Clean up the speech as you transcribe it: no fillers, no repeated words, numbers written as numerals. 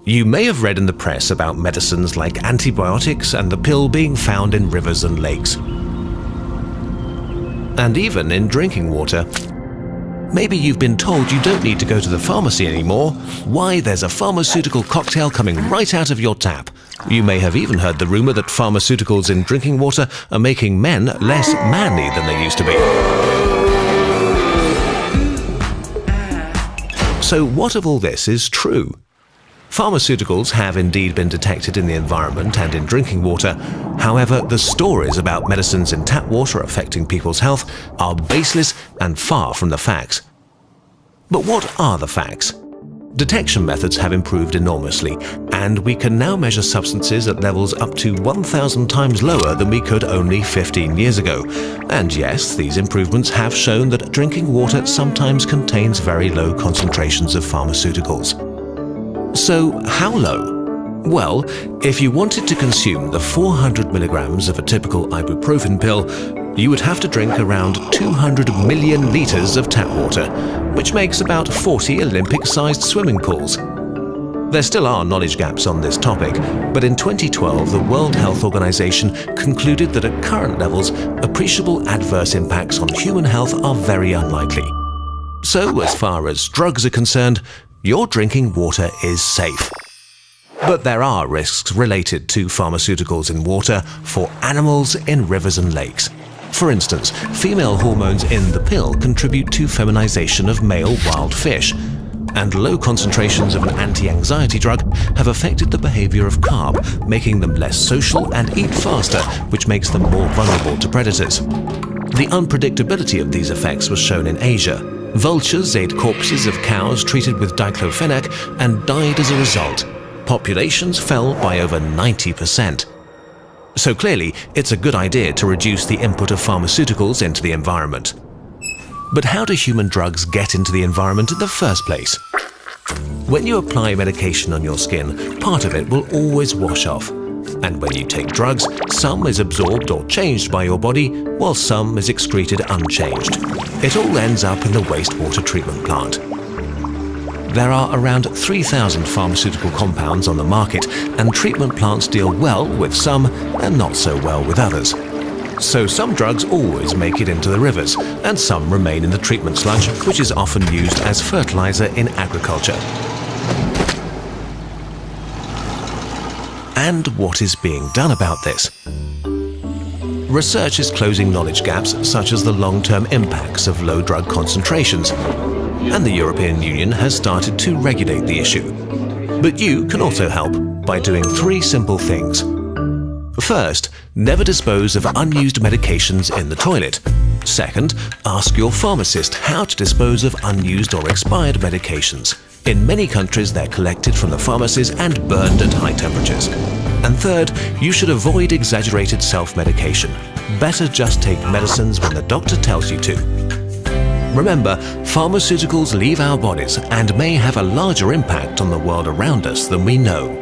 You may have read in the press about medicines like antibiotics and the pill being found in rivers and lakes, and even in drinking water. Maybe you've been told you don't need to go to the pharmacy anymore. Why, there's a pharmaceutical cocktail coming right out of your tap. You may have even heard the rumor that pharmaceuticals in drinking water are making men less manly than they used to be. So what of all this is true? Pharmaceuticals have indeed been detected in the environment and in drinking water. However, the stories about medicines in tap water affecting people's health are baseless and far from the facts. But what are the facts? Detection methods have improved enormously, and we can now measure substances at levels up to 1,000 times lower than we could only 15 years ago. And yes, these improvements have shown that drinking water sometimes contains very low concentrations of pharmaceuticals. So how low? Well, if you wanted to consume the 400 milligrams of a typical ibuprofen pill, you would have to drink around 200 million litres of tap water, which makes about 40 Olympic-sized swimming pools. There still are knowledge gaps on this topic, but in 2012 the World Health Organization concluded that at current levels, appreciable adverse impacts on human health are very unlikely. So, as far as drugs are concerned, your drinking water is safe. But there are risks related to pharmaceuticals in water for animals in rivers and lakes. For instance, female hormones in the pill contribute to feminization of male wild fish, and low concentrations of an anti-anxiety drug have affected the behavior of carp, making them less social and eat faster, which makes them more vulnerable to predators. The unpredictability of these effects was shown in Asia. Vultures ate corpses of cows treated with diclofenac and died as a result. Populations fell by over 90%. So clearly, it's a good idea to reduce the input of pharmaceuticals into the environment. But how do human drugs get into the environment in the first place? When you apply medication on your skin, part of it will always wash off. And when you take drugs, some is absorbed or changed by your body, while some is excreted unchanged. It all ends up in the wastewater treatment plant. There are around 3,000 pharmaceutical compounds on the market, and treatment plants deal well with some and not so well with others. So some drugs always make it into the rivers, and some remain in the treatment sludge, which is often used as fertilizer in agriculture. And what is being done about this? Research is closing knowledge gaps such as the long-term impacts of low drug concentrations, and the European Union has started to regulate the issue. But you can also help by doing 3 simple things. First, never dispose of unused medications in the toilet. Second, ask your pharmacist how to dispose of unused or expired medications. In many countries, they're collected from the pharmacies and burned at high temperatures. And third, you should avoid exaggerated self-medication. Better just take medicines when the doctor tells you to. Remember, pharmaceuticals leave our bodies and may have a larger impact on the world around us than we know.